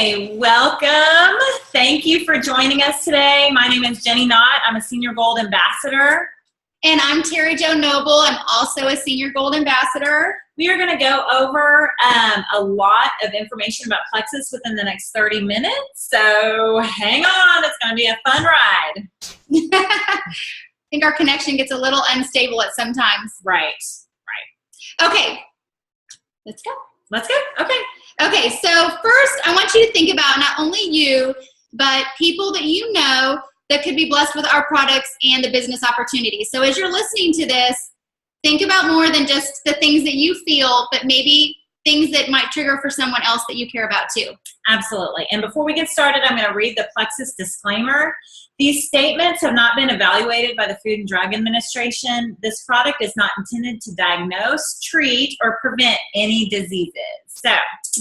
Hi, welcome. Thank you for joining us today. My name is Jenny Knott. I'm a Senior Gold Ambassador. And I'm Terry Jo Noble. I'm also a Senior Gold Ambassador. We are going to go over a lot of information about Plexus within the next 30 minutes. So hang on. It's going to be a fun ride. I think our connection gets a little unstable at some times. Right. Okay. Let's go. Okay. So first, I want you to think about not only you, but people that you know that could be blessed with our products and the business opportunities. So as you're listening to this, think about more than just the things that you feel, but maybe things that might trigger for someone else that you care about too. Absolutely. And before we get started, I'm going to read the Plexus disclaimer. These statements have not been evaluated by the Food and Drug Administration. This product is not intended to diagnose, treat, or prevent any diseases.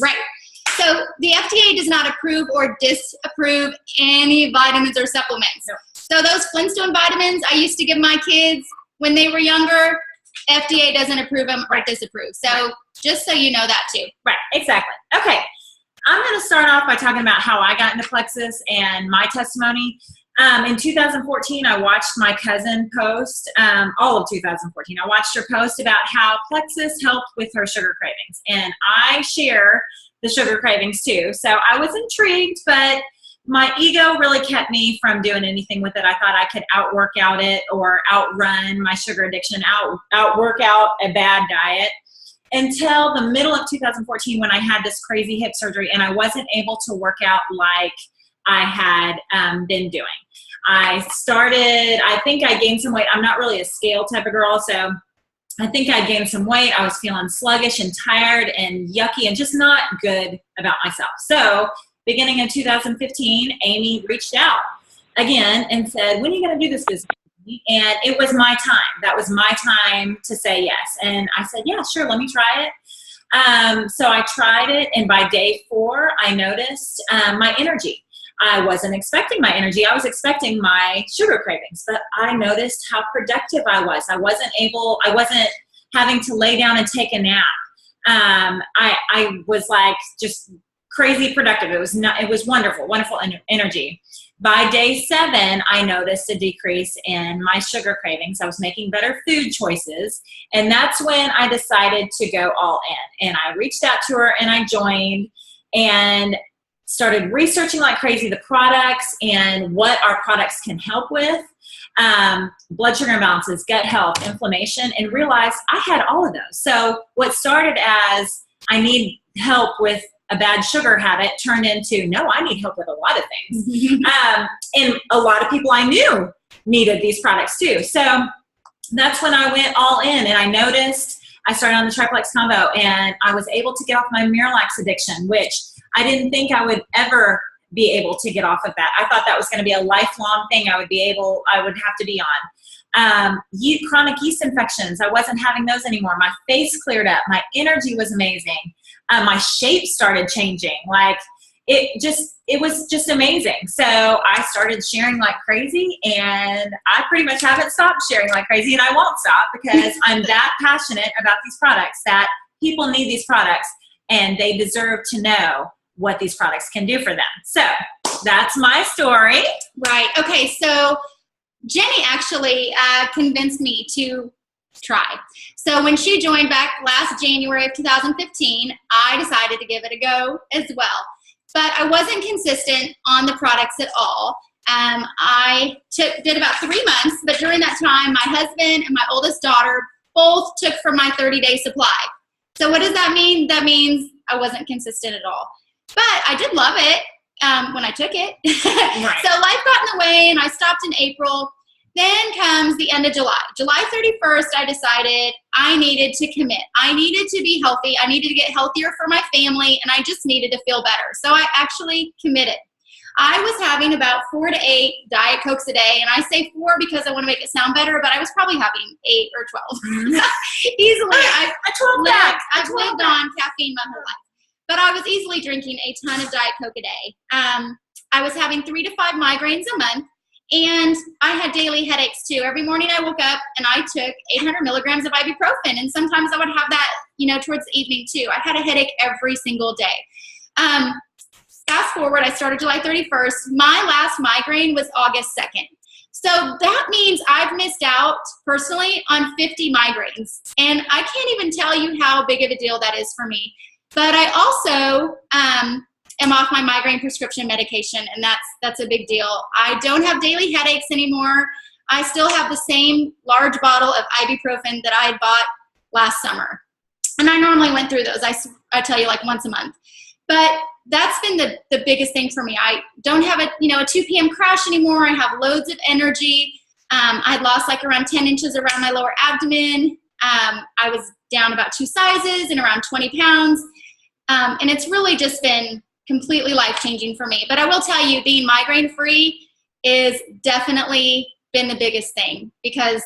Right. So the FDA does not approve or disapprove any vitamins or supplements. No. So those Flintstone vitamins I used to give my kids when they were younger, FDA doesn't approve them or disapprove. So just so you know that too. Right, exactly. Okay, I'm going to start off by talking about how I got into Plexus and my testimony. In 2014, I watched my cousin post, all of 2014, I watched her post about how Plexus helped with her sugar cravings. And I share the sugar cravings too. So I was intrigued, but my ego really kept me from doing anything with it. I thought I could outwork out it or outrun my sugar addiction, outwork out a bad diet, until the middle of 2014 when I had this crazy hip surgery and I wasn't able to work out like I had been doing. I think I gained some weight. I'm not really a scale type of girl, so I think I gained some weight. I was feeling sluggish and tired and yucky and just not good about myself. So beginning in 2015, Amy reached out again and said, when are you going to do this business? And it was my time. That was my time to say yes. And I said, yeah, sure, let me try it. So I tried it, and by day 4, I noticed my energy. I wasn't expecting my energy. I was expecting my sugar cravings, but I noticed how productive I was. I wasn't having to lay down and take a nap. I was like just crazy productive. It was wonderful energy. By day 7, I noticed a decrease in my sugar cravings. I was making better food choices. And that's when I decided to go all in. And I reached out to her and I joined and started researching like crazy the products and what our products can help with. Blood sugar imbalances, gut health, inflammation, and realized I had all of those. So what started as I need help with a bad sugar habit turned into, no, I need help with a lot of things. And a lot of people I knew needed these products too. So that's when I went all in, and I noticed I started on the Triplex combo, and I was able to get off my Miralax addiction, which I didn't think I would ever be able to get off of that. I thought that was going to be a lifelong thing I would have to be on. Chronic yeast infections, I wasn't having those anymore. My face cleared up. My energy was amazing. My shape started changing. Like it was just amazing. So I started sharing like crazy, and I pretty much haven't stopped sharing like crazy, and I won't stop because I'm that passionate about these products that people need these products and they deserve to know what these products can do for them. So that's my story. Right. Okay. So Jenny actually convinced me to try. So when she joined back last January of 2015, I decided to give it a go as well. But I wasn't consistent on the products at all. I did about 3 months, but during that time, my husband and my oldest daughter both took from my 30-day supply. So what does that mean? That means I wasn't consistent at all. But I did love it when I took it. Right. So life got in the way, and I stopped in April. Then comes the end of July. July 31st, I decided I needed to commit. I needed to be healthy. I needed to get healthier for my family, and I just needed to feel better. So I actually committed. I was having about 4 to 8 Diet Cokes a day, and I say 4 because I want to make it sound better, but I was probably having 8 or 12. Easily. I've lived on caffeine my whole life. But I was easily drinking a ton of Diet Coke a day. I was having 3 to 5 migraines a month, and I had daily headaches too. Every morning I woke up and I took 800 milligrams of ibuprofen, and sometimes I would have that, towards the evening too. I had a headache every single day. fast forward, I started July 31st. My last migraine was August 2nd. So that means I've missed out personally on 50 migraines. And I can't even tell you how big of a deal that is for me. But I also am off my migraine prescription medication, and that's a big deal. I don't have daily headaches anymore. I still have the same large bottle of ibuprofen that I had bought last summer. And I normally went through those, I tell you, like once a month. But that's been the biggest thing for me. I don't have a 2 p.m. crash anymore. I have loads of energy. I'd lost like around 10 inches around my lower abdomen. I was down about 2 sizes and around 20 pounds. And it's really just been completely life-changing for me. But I will tell you, being migraine-free is definitely been the biggest thing, because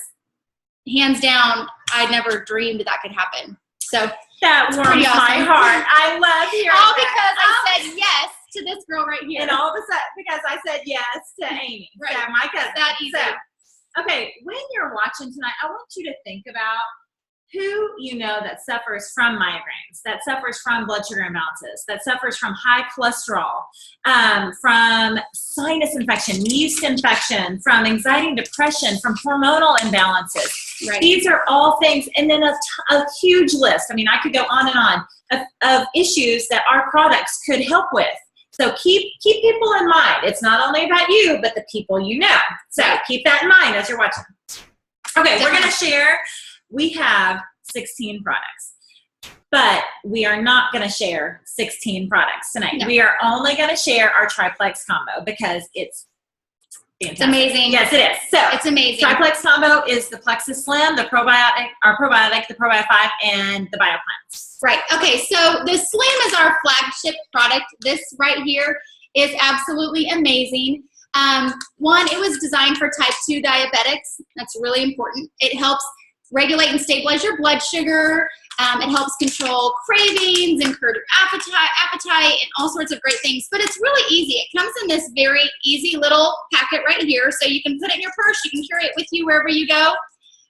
hands down, I never dreamed that could happen. So that warms my heart. I love hearing all that. Because I said yes to this girl right here. And all of a sudden, because I said yes to Amy. Right. So my cousin. That easy. So, okay, when you're watching tonight, I want you to think about who you know that suffers from migraines, that suffers from blood sugar imbalances, that suffers from high cholesterol, from sinus infection, yeast infection, from anxiety and depression, from hormonal imbalances. Right. These are all things, and then a huge list. I mean, I could go on and on of issues that our products could help with. So keep people in mind. It's not only about you, but the people you know. So keep that in mind as you're watching. Okay, we're going to share. We have 16 products, but we are not going to share 16 products tonight. No. We are only going to share our Triplex combo because it's fantastic. It's amazing. Yes, it is. So it's amazing. Triplex combo is the Plexus Slim, the probiotic, the Probio 5, and the BioCleanse. Right. Okay. So the Slim is our flagship product. This right here is absolutely amazing. One, it was designed for type 2 diabetics. That's really important. It helps regulate and stabilize your blood sugar. It helps control cravings and curb your appetite and all sorts of great things. But it's really easy. It comes in this very easy little packet right here. So you can put it in your purse. You can carry it with you wherever you go.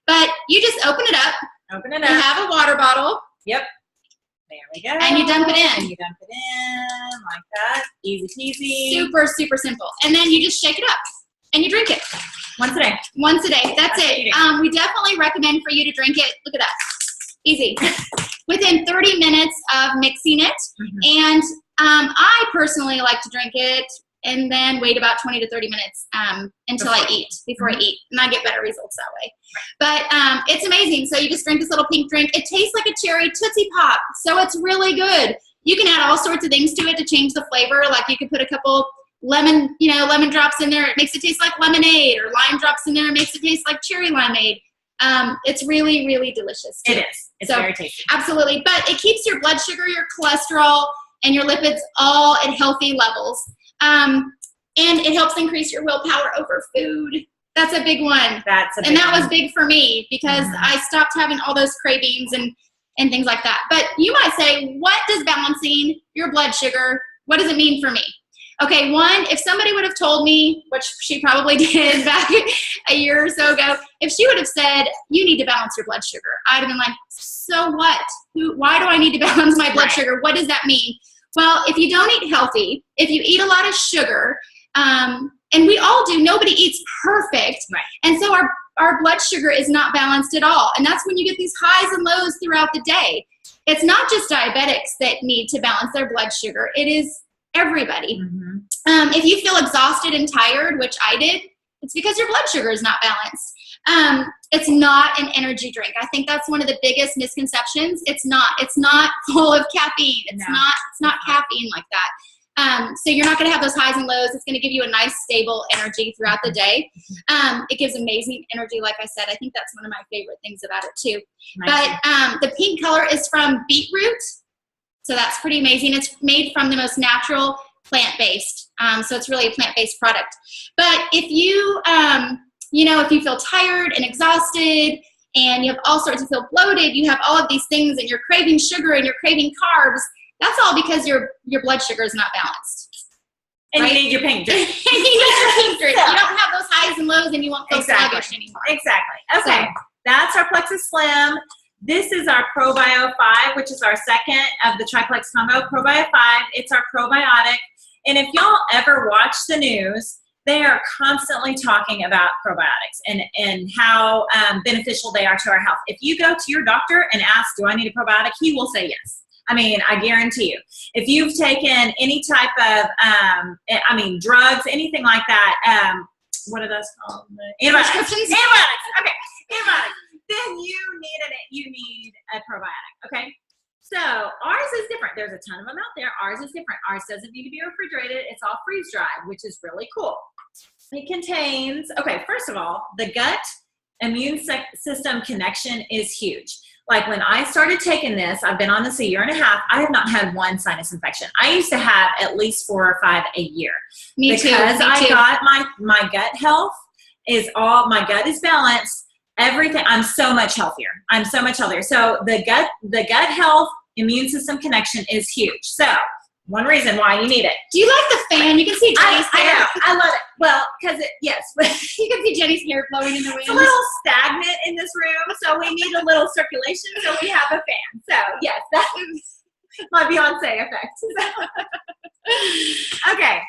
But you just open it up. Open it up. You have a water bottle. Yep. There we go. And you dump it in. And you dump it in like that. Easy peasy. Super, super simple. And then you just shake it up and you drink it. Once a day. Once a day. That's it. We definitely recommend for you to drink it. Look at that. Easy. Within 30 minutes of mixing it. Mm-hmm. And I personally like to drink it and then wait about 20 to 30 minutes until I eat, before I eat. And I get better results that way. But it's amazing. So you just drink this little pink drink. It tastes like a cherry Tootsie Pop. So it's really good. You can add all sorts of things to it to change the flavor. Like you could put a couple lemon drops in there. It makes it taste like lemonade, or lime drops in there. It makes it taste like cherry limeade. It's really, really delicious too. It is. It's very tasty. Absolutely. But it keeps your blood sugar, your cholesterol, and your lipids all at healthy levels. And it helps increase your willpower over food. That's a big one. And that was big for me because I stopped having all those cravings and things like that. But you might say, what does balancing your blood sugar, what does it mean for me? Okay, one, if somebody would have told me, which she probably did back a year or so ago, if she would have said, you need to balance your blood sugar, I'd have been like, so what? Why do I need to balance my blood sugar? What does that mean? Well, if you don't eat healthy, if you eat a lot of sugar, and we all do, nobody eats perfect. Right. And so our blood sugar is not balanced at all. And that's when you get these highs and lows throughout the day. It's not just diabetics that need to balance their blood sugar. It is everybody. Mm-hmm. If you feel exhausted and tired, which I did, it's because your blood sugar is not balanced. It's not an energy drink. I think that's one of the biggest misconceptions. It's not full of caffeine. It's not caffeine like that. So you're not going to have those highs and lows. It's going to give you a nice, stable energy throughout the day. It gives amazing energy. Like I said, I think that's one of my favorite things about it too. Nice. But the pink color is from beetroot. So that's pretty amazing. It's made from the most natural plant-based. So it's really a plant-based product. But if you, if you feel tired and exhausted and you have all sorts of feel bloated, you have all of these things and you're craving sugar and you're craving carbs, that's all because your blood sugar is not balanced. And you need your pink drink. You need your pink drink. You don't have those highs and lows and you won't feel sluggish anymore. Exactly. Okay. So, that's our Plexus Slim. This is our Probio 5, which is our second of the Triplex combo. Probio 5, it's our probiotic. And if y'all ever watch the news, they are constantly talking about probiotics and how beneficial they are to our health. If you go to your doctor and ask, do I need a probiotic? He will say yes. I mean, I guarantee you. If you've taken any type of, drugs, anything like that, what are those called? Antibiotics. Antibiotics. Okay, antibiotics. Then you need a probiotic. Okay. So ours is different. There's a ton of them out there. Ours is different. Ours doesn't need to be refrigerated. It's all freeze-dried, which is really cool. It contains, okay, first of all, the gut immune system connection is huge. Like when I started taking this, I've been on this a year and a half, I have not had one sinus infection. I used to have at least 4 or 5 a year. Me too. Because I got my gut health my gut is balanced. Everything, I'm so much healthier. So the gut health immune system connection is huge. So one reason why you need it. Do you like the fan? You can see Jenny's hair. I know. I love it. Well, because yes. You can see Jenny's hair blowing in the wind. It's a little stagnant in this room, so we need a little circulation, so we have a fan. So yes, that is my Beyonce effect. Okay.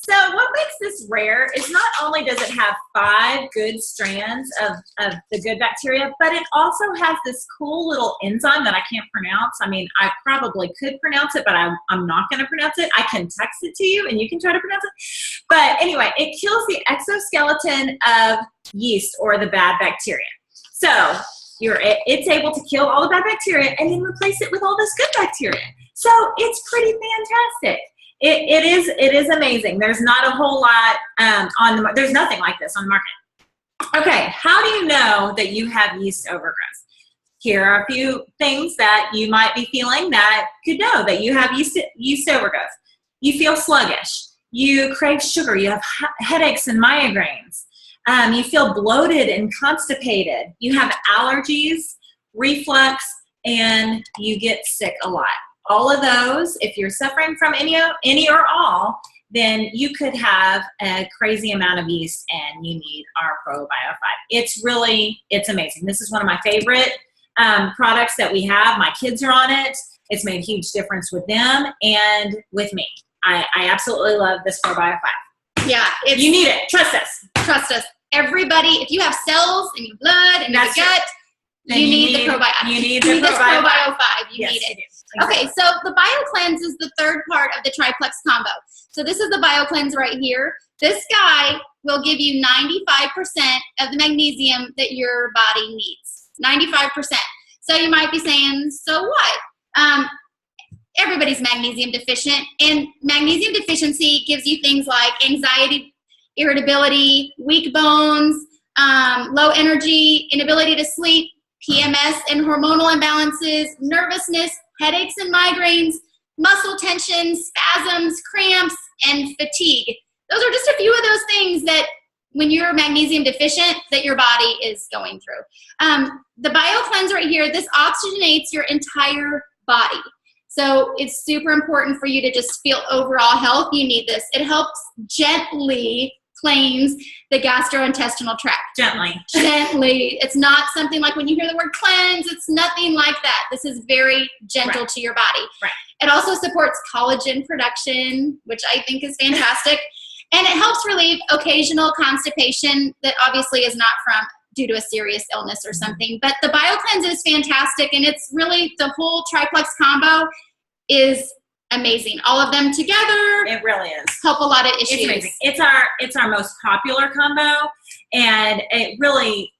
So what makes this rare is not only does it have 5 good strands of the good bacteria, but it also has this cool little enzyme that I can't pronounce. I mean, I probably could pronounce it, but I'm not going to pronounce it. I can text it to you and you can try to pronounce it. But anyway, it kills the exoskeleton of yeast or the bad bacteria. So it's able to kill all the bad bacteria and then replace it with all this good bacteria. So it's pretty fantastic. It is amazing. There's not a whole lot there's nothing like this on the market. Okay, how do you know that you have yeast overgrowth? Here are a few things that you might be feeling that could know that you have yeast overgrowth. You feel sluggish. You crave sugar. You have headaches and migraines. You feel bloated and constipated. You have allergies, reflux, and you get sick a lot. All of those, if you're suffering from any or all, then you could have a crazy amount of yeast and you need our ProBio 5. It's amazing. This is one of my favorite products that we have. My kids are on it. It's made a huge difference with them and with me. I absolutely love this ProBio 5. Yeah. You need it. Trust us. Trust us. Everybody, if you have cells in your blood and your gut, you need the ProBio. You need the ProBio 5. You need it. Exactly. Okay, so the BioCleanse is the third part of the triplex combo. So this is the BioCleanse right here. This guy will give you 95% of the magnesium that your body needs. 95%. So you might be saying, so what? Everybody's magnesium deficient, and magnesium deficiency gives you things like anxiety, irritability, weak bones, low energy, inability to sleep, PMS and hormonal imbalances, nervousness, headaches and migraines, muscle tension, spasms, cramps, and fatigue. Those are just a few of those things that when you're magnesium deficient that your body is going through. The BioCleanse right here, this oxygenates your entire body. So it's super important for you to just feel overall health. You need this. It helps gently cleanse the gastrointestinal tract. Gently. It's not something like when you hear the word cleanse, it's nothing like that. This is very gentle to your body. Right. It also supports collagen production, which I think is fantastic. And it helps relieve occasional constipation that obviously is not due to a serious illness or something. But the BioCleanse is fantastic, and it's really the whole triplex combo is amazing. All of them together. It really is. Help a lot of issues. It's amazing. It's our most popular combo, and it really,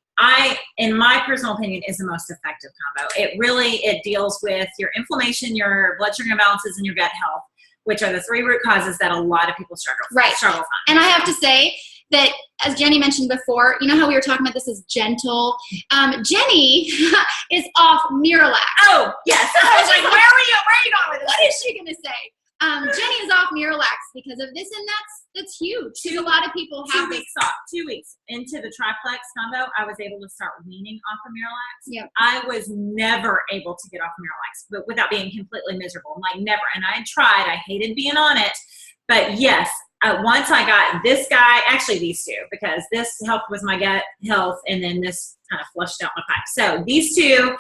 in my personal opinion, is the most effective combo. It deals with your inflammation, your blood sugar imbalances, and your gut health, which are the 3 root causes that a lot of people struggle from. And I have to say that, as Jenny mentioned before, you know how we were talking about this is gentle? Jenny is off Miralax. Oh, yes. I was like, where are you going with this? What is she going to say? Jenny is off Miralax because of this, and that's huge. A lot of people have 2 weeks off. 2 weeks into the triplex combo, I was able to start weaning off of Miralax. Yep. I was never able to get off Miralax, but without being completely miserable. Like never. And I tried. I hated being on it. But yes, once I got this guy, actually these two, because this helped with my gut health, and then this kind of flushed out my pipe. So these two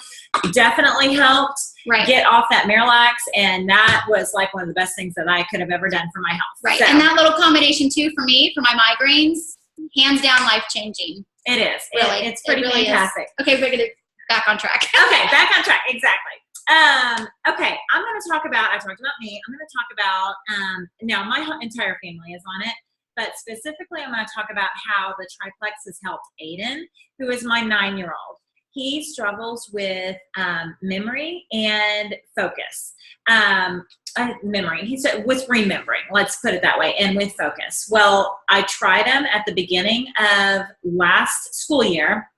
definitely helped get off that Miralax, and that was like one of the best things that I could have ever done for my health. Right, so, and that little combination too for me, for my migraines, hands down life-changing. It is. Really. It's pretty fantastic. Okay, we're going to back on track. Okay, back on track. Exactly. Okay, I'm going to talk about, I talked about me. I'm going to talk about, now my entire family is on it, but specifically I'm going to talk about how the triplex has helped Aiden, who is my 9-year-old. He struggles with memory and focus. Memory, he's with remembering, let's put it that way, and with focus. Well, I tried him at the beginning of last school year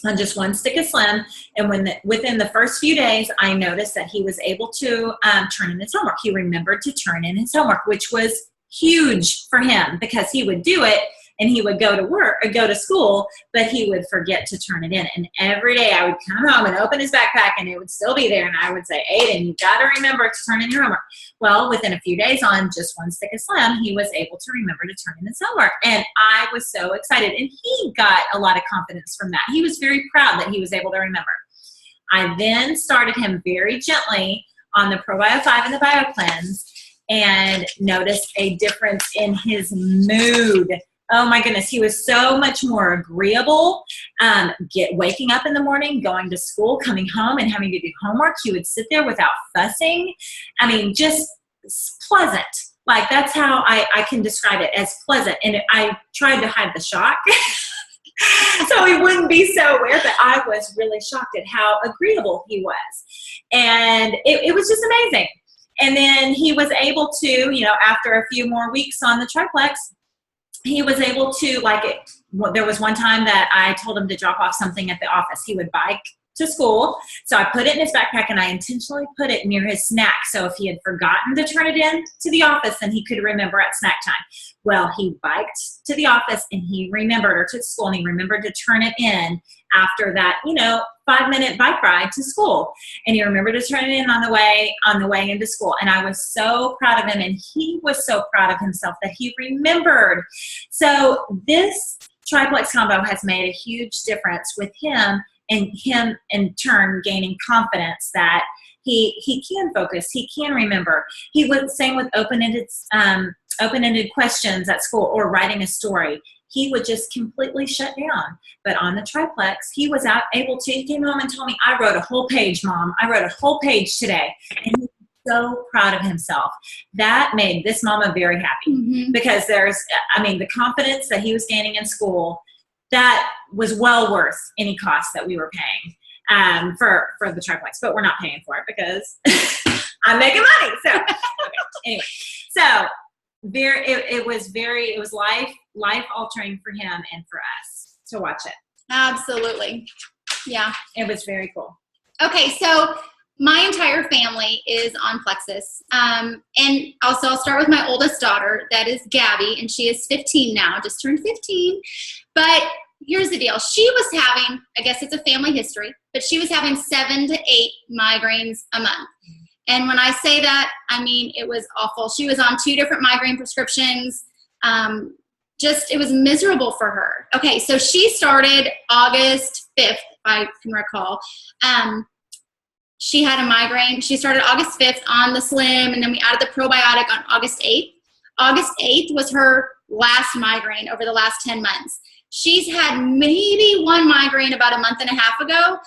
on just one stick of Slim, and within the first few days, I noticed that he was able to turn in his homework. He remembered to turn in his homework, which was huge for him because he would do it and he would go to work or go to school, but he would forget to turn it in. And every day I would come home and open his backpack and it would still be there. And I would say, Aiden, you got to remember to turn in your homework. Well, within a few days on just one stick of Slim, he was able to remember to turn in his homework. And I was so excited. And he got a lot of confidence from that. He was very proud that he was able to remember. I then started him very gently on the Probio 5 and the Bio Cleanse and noticed a difference in his mood. Oh my goodness, he was so much more agreeable. Waking up in the morning, going to school, coming home and having to do homework. He would sit there without fussing. I mean, just pleasant. Like that's how I can describe it, as pleasant. And I tried to hide the shock so he wouldn't be so aware, but I was really shocked at how agreeable he was. And it was just amazing. And then he was able to, after a few more weeks on the triplex, he was able to, there was one time that I told him to drop off something at the office. He would bike to school. So I put it in his backpack and I intentionally put it near his snack. So if he had forgotten to turn it in to the office, then he could remember at snack time. Well, he biked to the office and he remembered, or to school, and he remembered to turn it in after that, 5-minute bike ride to school. And he remembered to turn it in on the way into school. And I was so proud of him, and he was so proud of himself that he remembered. So this triplex combo has made a huge difference with him, and him in turn gaining confidence that he can focus, he can remember. He was same with open-ended questions at school or writing a story. He would just completely shut down. But on the triplex, he was able to, he came home and told me, I wrote a whole page, Mom. I wrote a whole page today. And he was so proud of himself. That made this mama very happy because the confidence that he was gaining in school, that was well worth any cost that we were paying for the triplex. But we're not paying for it because I'm making money. So anyway, so it was life altering for him and for us to watch it. Absolutely. Yeah. It was very cool. Okay. So my entire family is on Plexus. And also I'll start with my oldest daughter. That is Gabby. And she is 15 now, just turned 15. But here's the deal. She was having, I guess it's a family history, but she was having 7 to 8 migraines a month. And when I say that, I mean, it was awful. She was on 2 different migraine prescriptions. It was miserable for her. Okay, so she started August 5th, if I can recall. She had a migraine. She started August 5th on the Slim, and then we added the probiotic on August 8th. August 8th was her last migraine over the last 10 months. She's had maybe 1 migraine about a month and a half ago.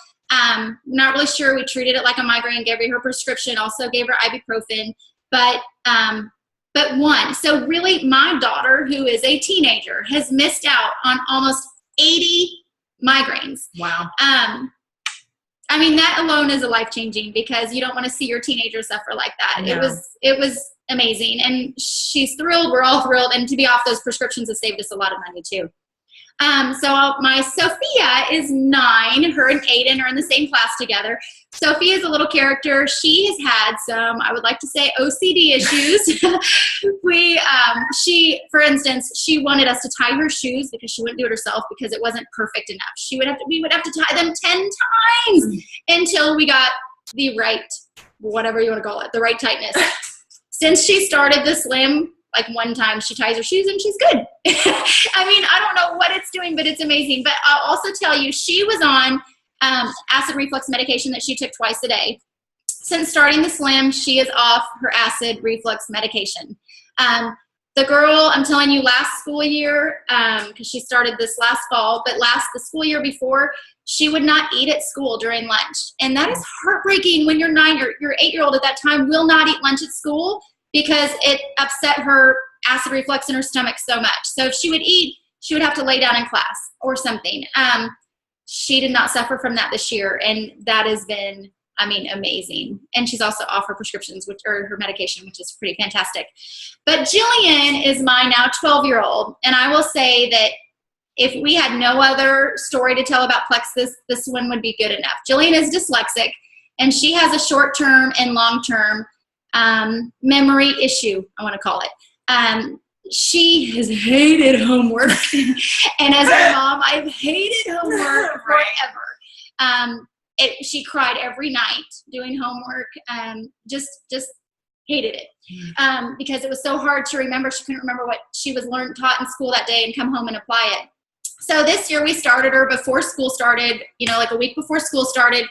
Not really sure. We treated it like a migraine, gave her prescription, also gave her ibuprofen, but 1. So really my daughter, who is a teenager, has missed out on almost 80 migraines. Wow. I mean, that alone is a life-changing, because you don't want to see your teenager suffer like that. No. It was amazing. And she's thrilled. We're all thrilled. And to be off those prescriptions has saved us a lot of money too. So my Sophia is 9. Her and Aiden are in the same class together. Sophia is a little character. She has had some, I would like to say, OCD issues. For instance, she wanted us to tie her shoes because she wouldn't do it herself because it wasn't perfect enough. We would have to tie them 10 times until we got the right, whatever you want to call it, the right tightness. Since she started the Slim, like one time she ties her shoes and she's good. I mean, I don't know what it's doing, but it's amazing. But I'll also tell you, she was on acid reflux medication that she took twice a day. Since starting the Slim, she is off her acid reflux medication. The girl, I'm telling you, last school year, because she started this last fall, but the school year before, she would not eat at school during lunch. And that is heartbreaking when your 8-year-old at that time will not eat lunch at school because it upset her acid reflux in her stomach so much. So if she would eat, she would have to lay down in class or something. She did not suffer from that this year, and that has been, I mean, amazing. And she's also off her prescriptions, or her medication, which is pretty fantastic. But Jillian is my now 12-year-old, and I will say that if we had no other story to tell about Plexus, this one would be good enough. Jillian is dyslexic, and she has a short-term and long-term memory issue, I want to call it. She has hated homework, and as a mom, I've hated homework forever. She cried every night doing homework, just hated it because it was so hard to remember. She couldn't remember what she was taught in school that day and come home and apply it. So this year we started her before school started, like a week before school started.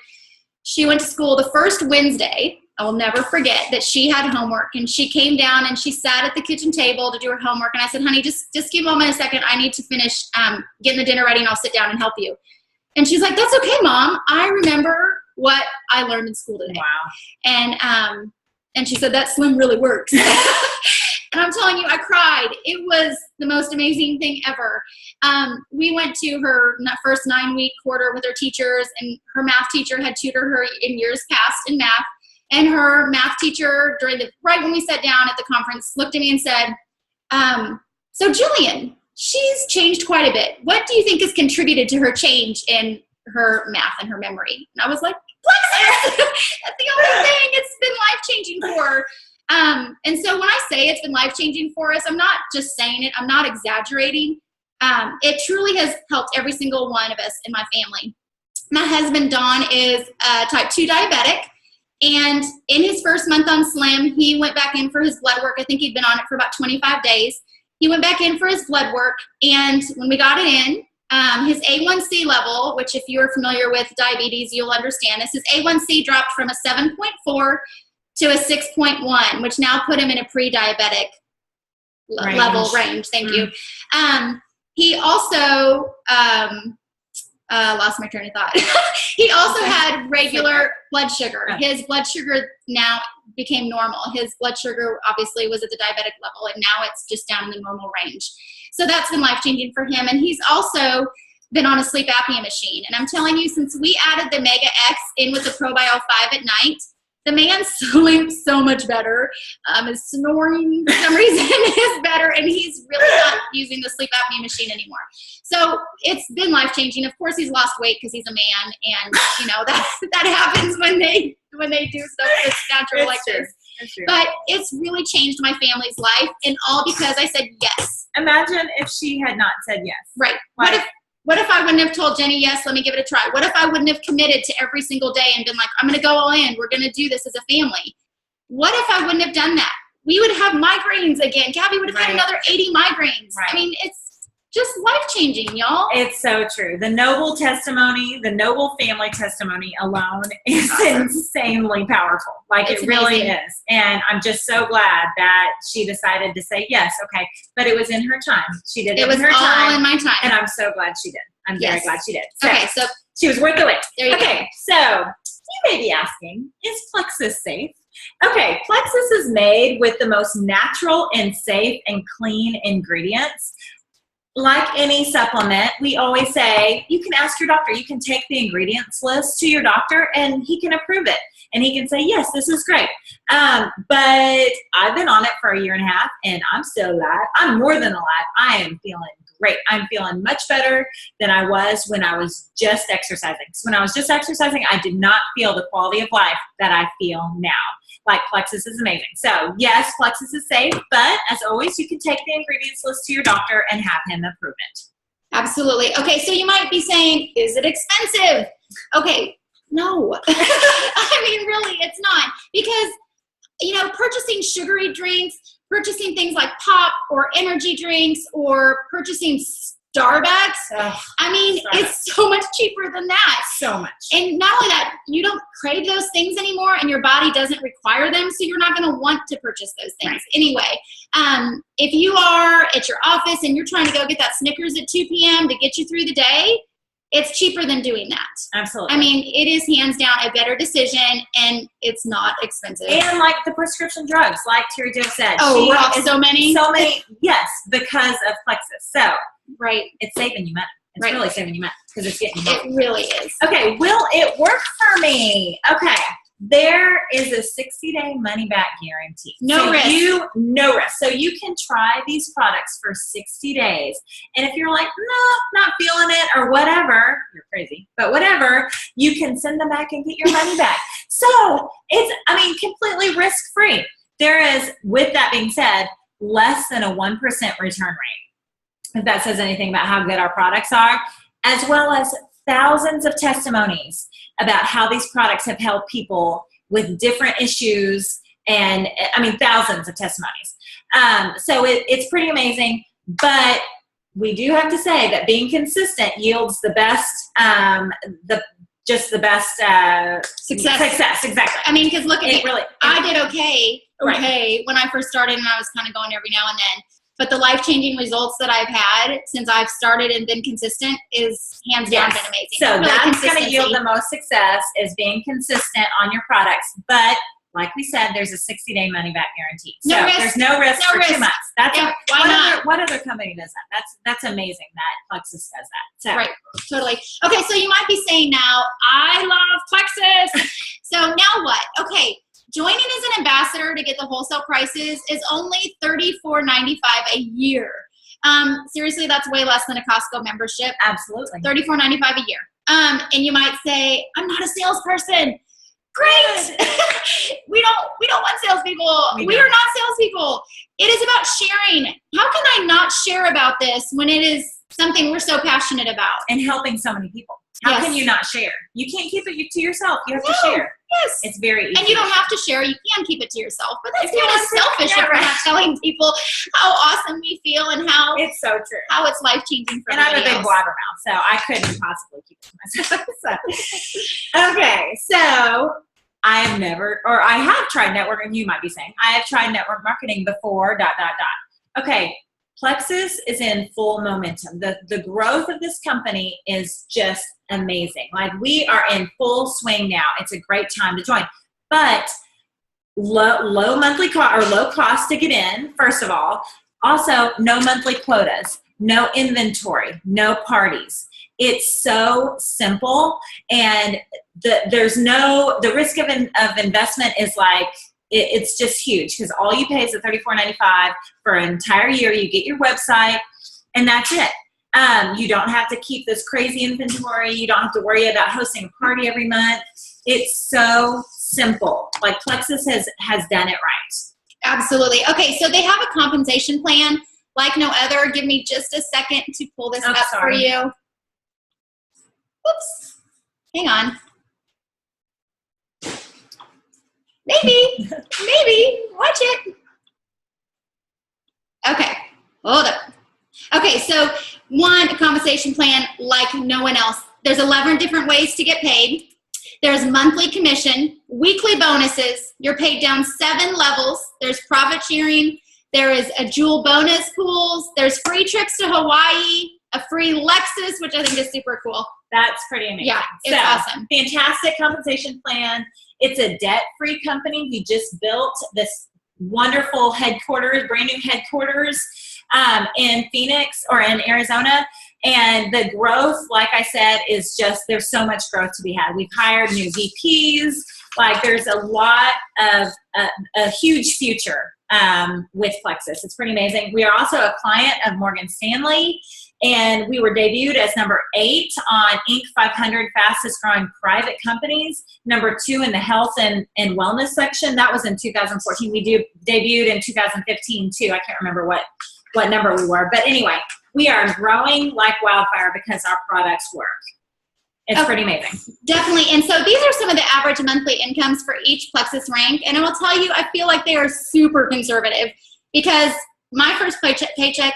She went to school the first Wednesday. I will never forget that she had homework, and she came down and she sat at the kitchen table to do her homework. And I said, honey, just give Mama a second. I need to finish getting the dinner ready, and I'll sit down and help you. And she's like, that's okay, Mom. I remember what I learned in school today. Wow. And she said, that Slim really works. And I'm telling you, I cried. It was the most amazing thing ever. We went to her first 9-week quarter with her teachers, and her math teacher had tutored her in years past in math. And her math teacher, right when we sat down at the conference, looked at me and said, so Jillian, she's changed quite a bit. What do you think has contributed to her change in her math and her memory? And I was like, Plexus! That's the only thing. It's been life-changing for her. And so when I say it's been life-changing for us, I'm not just saying it. I'm not exaggerating. It truly has helped every single one of us in my family. My husband, Don, is type 2 diabetic. And in his first month on Slim, he went back in for his blood work. I think he'd been on it for about 25 days. He went back in for his blood work, and when we got it in, his A1C level, which if you're familiar with diabetes, you'll understand this, his A1C dropped from a 7.4 to a 6.1, which now put him in a pre-diabetic level range. Thank you. He also lost my train of thought. He also had regular blood sugar. His blood sugar now became normal. His blood sugar obviously was at the diabetic level, and now it's just down in the normal range. So that's been life-changing for him. And he's also been on a sleep apnea machine. And I'm telling you, since we added the Mega X in with the ProBio 5 at night, the man sleeps so much better. His snoring, for some reason, is better, and he's really not using the sleep apnea machine anymore. So it's been life-changing. Of course, he's lost weight because he's a man, and that happens when they do stuff that's natural like this. But it's really changed my family's life, and all because I said yes. Imagine if she had not said yes. Right. What if I wouldn't have told Jenny, yes, let me give it a try? What if I wouldn't have committed to every single day and been like, I'm going to go all in. We're going to do this as a family. What if I wouldn't have done that? We would have migraines again. Gabby would have had another 80 migraines. Right. I mean, it's just life-changing, y'all. It's so true. The noble testimony, the noble family testimony alone is insanely powerful. Like, it's really is. And I'm just so glad that she decided to say yes. Okay. But it was in her time. She did it in her time. It was all in my time. And I'm so glad she did. I'm very glad she did. So she was worth the wait. There you go. So you may be asking, is Plexus safe? Okay, Plexus is made with the most natural and safe and clean ingredients. Like any supplement, we always say, you can ask your doctor. You can take the ingredients list to your doctor, and he can approve it. And he can say, yes, this is great. But I've been on it for 1.5 years, and I'm still alive. I'm more than alive. I am feeling great. I'm feeling much better than I was when I was just exercising. So when I was just exercising, I did not feel the quality of life that I feel now. Like, Plexus is amazing. So yes, Plexus is safe, but as always, you can take the ingredients list to your doctor and have him approve it. Absolutely. Okay, so you might be saying, is it expensive? Okay, no. I mean, really, it's not. Because purchasing sugary drinks, purchasing things like pop or energy drinks, or purchasing Starbucks. Ugh, I mean, Starbucks. It's so much cheaper than that. So much. And not only that, you don't crave those things anymore, and your body doesn't require them, so you're not going to want to purchase those things. Right. Anyway, if you are at your office and you're trying to go get that Snickers at 2 p.m. to get you through the day, it's cheaper than doing that. Absolutely. I mean, it is hands down a better decision, and it's not expensive. And like the prescription drugs, like Terry Jo said. Oh, we're off so many? So many, yes, because of Plexus. So right. it's saving you money. It's Right. really saving you money because it's getting you money. It really is. Okay, will it work for me? Okay, there is a 60-day money-back guarantee. No risk. No risk. So you can try these products for 60 days. And if you're like, no, not feeling it or whatever, you're crazy, but whatever, you can send them back and get your money back. So it's, completely risk-free. There is, with that being said, less than a 1% return rate, if that says anything about how good our products are, as well as thousands of testimonies about how these products have helped people with different issues, and thousands of testimonies. So it's pretty amazing, but we do have to say that being consistent yields the best, success. Exactly. Because look at me. Really, I did okay Right. when I first started, and I was kind of going every now and then. But the life-changing results that I've had since I've started and been consistent is hands down been amazing. So Really, that's going to consistency. yield the most success, is being consistent on your products. But like we said, there's a 60-day money-back guarantee. So No risk. there's no risk No for risk. 2 months. That's Yeah, why not? What other company does that? That's amazing that Plexus does that. So Right, totally. Okay, so you might be saying now, I love Plexus. So now what? Okay, joining as an ambassador to get the wholesale prices is only $34.95 a year. Seriously, that's way less than a Costco membership. absolutely. $34.95 a year. And you might say, I'm not a salesperson. Great. we don't want salespeople. We are not salespeople. It is about sharing. How can I not share about this when it is something we're so passionate about? And helping so many people. How Yes. can you not share? You can't keep it to yourself. You have to No. share. Yes. It's very easy. And you don't have to share. You can keep it to yourself. But that's If you kind of want to, selfish yeah, if we're not right. telling people how awesome we feel and how It's so true. it's life-changing for And I'm a everybody big else. blabbermouth, so I couldn't possibly keep it to myself. Okay, so I have tried networking. You might be saying, I have tried network marketing before, ... Okay, Plexus is in full momentum. The growth of this company is just amazing. Like, we are in full swing now. It's a great time to join. But low monthly cost, or low cost to get in, first of all. Also, no monthly quotas, no inventory, no parties. It's so simple, and the risk of investment is like, it's just huge, because all you pay is the $34.95 for an entire year. You get your website, and that's it. You don't have to keep this crazy inventory. You don't have to worry about hosting a party every month. It's so simple. Like, Plexus has done it right. Absolutely. Okay, so they have a compensation plan like no other. Give me just a second to pull this up for you. Oops. Hang on. Maybe. Watch it. Okay. Hold up. Okay, so a compensation plan like no one else. There's 11 different ways to get paid. There's monthly commission, weekly bonuses. You're paid down 7 levels. There's profit sharing. There is a jewel bonus pools. There's free trips to Hawaii, a free Lexus, which I think is super cool. That's pretty amazing. Yeah, it's awesome. Fantastic compensation plan. It's a debt-free company. We just built this wonderful headquarters, brand new headquarters in Phoenix, or in Arizona. And the growth, like I said, is just, there's so much growth to be had. We've hired new VPs. Like, there's a lot of a huge future with Plexus. It's pretty amazing. We are also a client of Morgan Stanley, and we were debuted as number 8 on Inc. 500 fastest growing private companies, number 2 in the health and wellness section. That was in 2014. We debuted in 2015 too. I can't remember what number we were, but anyway, we are growing like wildfire because our products work. It's pretty amazing. Definitely. And so these are some of the average monthly incomes for each Plexus rank. And I will tell you, I feel like they are super conservative because my first paycheck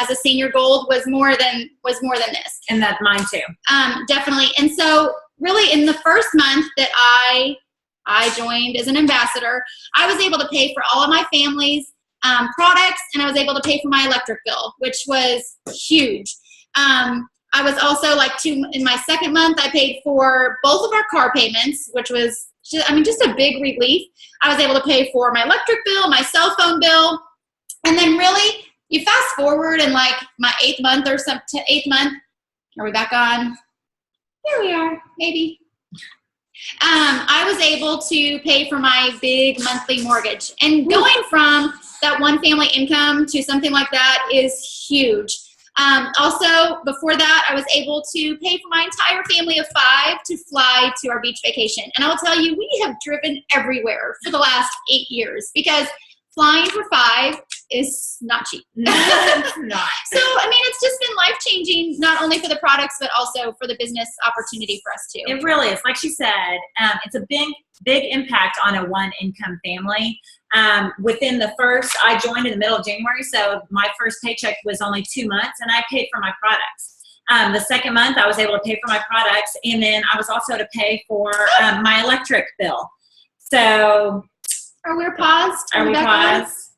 as a senior gold was more than this. And that's mine too. Definitely. And so really in the first month that I joined as an ambassador, I was able to pay for all of my family's products, and I was able to pay for my electric bill, which was huge. I was also in my second month, I paid for both of our car payments, which was just a big relief. I was able to pay for my electric bill, my cell phone bill, and then really you fast forward in my 8th month or some 8th month. Are we back on? Here we are, maybe. I was able to pay for my big monthly mortgage, and going from that one family income to something like that is huge. Also, before that, I was able to pay for my entire family of 5 to fly to our beach vacation. And I'll tell you, we have driven everywhere for the last 8 years because flying for 5 is not cheap. No, it's not. So, it's just been life-changing, not only for the products, but also for the business opportunity for us, too. It really is. Like she said, it's a big impact on a one-income family. I joined in the middle of January, so my first paycheck was only 2 months, and I paid for my products. The second month, I was able to pay for my products, and then I was also to pay for my electric bill. So... Are we paused? Are we paused?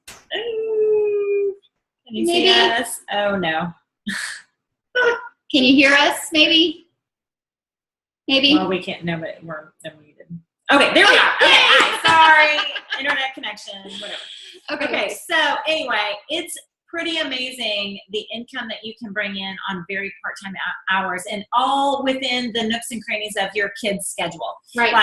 Can you see us? Oh, no. Can you hear us, maybe? Maybe. Well, we can't. No, but we're muted. Okay, there we are. Okay, hi. Sorry. Internet connection, whatever. Okay, so anyway, it's pretty amazing the income that you can bring in on very part-time hours, and all within the nooks and crannies of your kids' schedule. Right.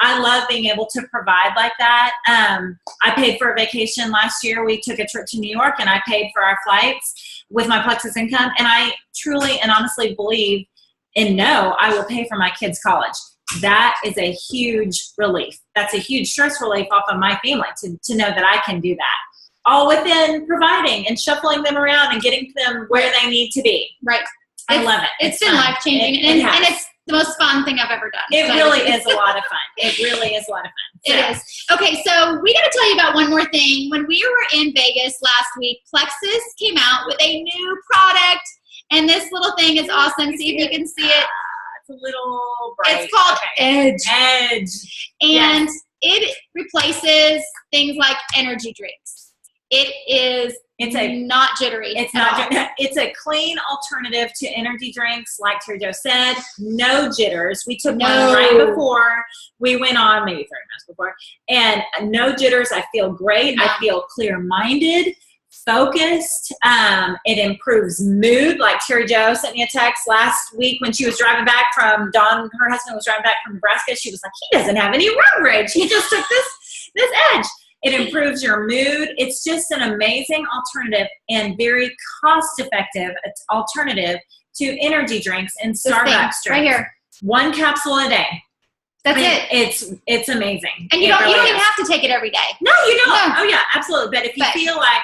I love being able to provide like that. I paid for a vacation last year. We took a trip to New York, and I paid for our flights with my Plexus income, and I truly and honestly believe and know I will pay for my kids' college. That is a huge relief. That's a huge stress relief off of my family to know that I can do that. All within providing and shuffling them around and getting them where they need to be. Right. I love it. It's been life-changing, and it's the most fun thing I've ever done. It really is a lot of fun. It really is a lot of fun. So. It is. Okay, so we got to tell you about one more thing. When we were in Vegas last week, Plexus came out with a new product, and this little thing is awesome. See if you can see it. It's a little bright. It's called Edge. Edge. And it replaces things like energy drinks. It's not jittery. It's not. It's a clean alternative to energy drinks, like Terry Jo said. No jitters. We took one right before we went on, maybe 30 minutes before, and no jitters. I feel great. I feel clear-minded, focused. It improves mood. Like Terry Jo sent me a text last week when she was driving back from Dawn. Her husband was driving back from Nebraska. She was like, "He doesn't have any road rage. He just took this Edge." It improves your mood. It's just an amazing alternative and very cost-effective alternative to energy drinks and Starbucks drinks. Right here. 1 capsule a day. That's it. It's amazing. And you don't even have to take it every day. No, you don't. No. Oh yeah, absolutely. But if you feel like,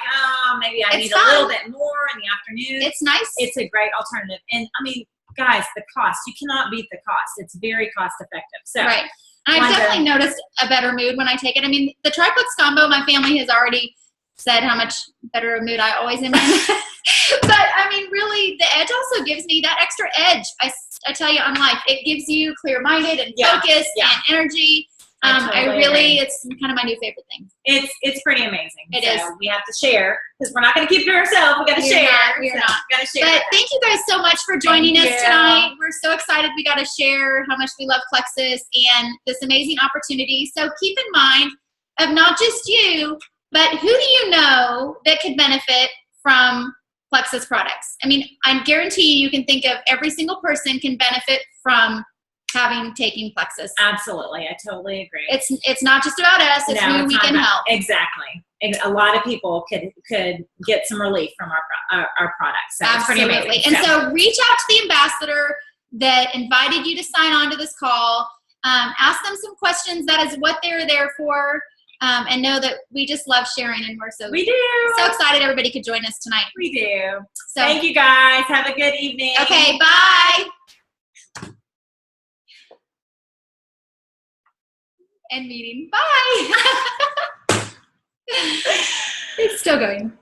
maybe I need a little bit more in the afternoon, it's nice. It's a great alternative. And guys, the cost, you cannot beat the cost. It's very cost effective. So right. I've definitely noticed a better mood when I take it. The triplex combo, my family has already said how much better a mood I always am in. But really, the Edge also gives me that extra edge. I tell you, on life, it gives you clear-minded and focused and energy. It's kind of my new favorite thing. It's pretty amazing. It is. We have to share because we're not going to keep it to ourselves. We got to share. We're not. Got to share. But thank you guys so much for joining us tonight. We're so excited we got to share how much we love Plexus and this amazing opportunity. So keep in mind of not just you, but who do you know that could benefit from Plexus products? I guarantee you can think of every single person can benefit from taking Plexus. Absolutely. I totally agree. It's not just about us, it's who we can help. Exactly. A lot of people could get some relief from our products. So absolutely. It's pretty amazing. And so reach out to the ambassador that invited you to sign on to this call. Ask them some questions. That is what they're there for. And know that we just love sharing, and we're so excited everybody could join us tonight. We do. So thank you guys. Have a good evening. Okay, bye. End meeting. Bye. It's still going.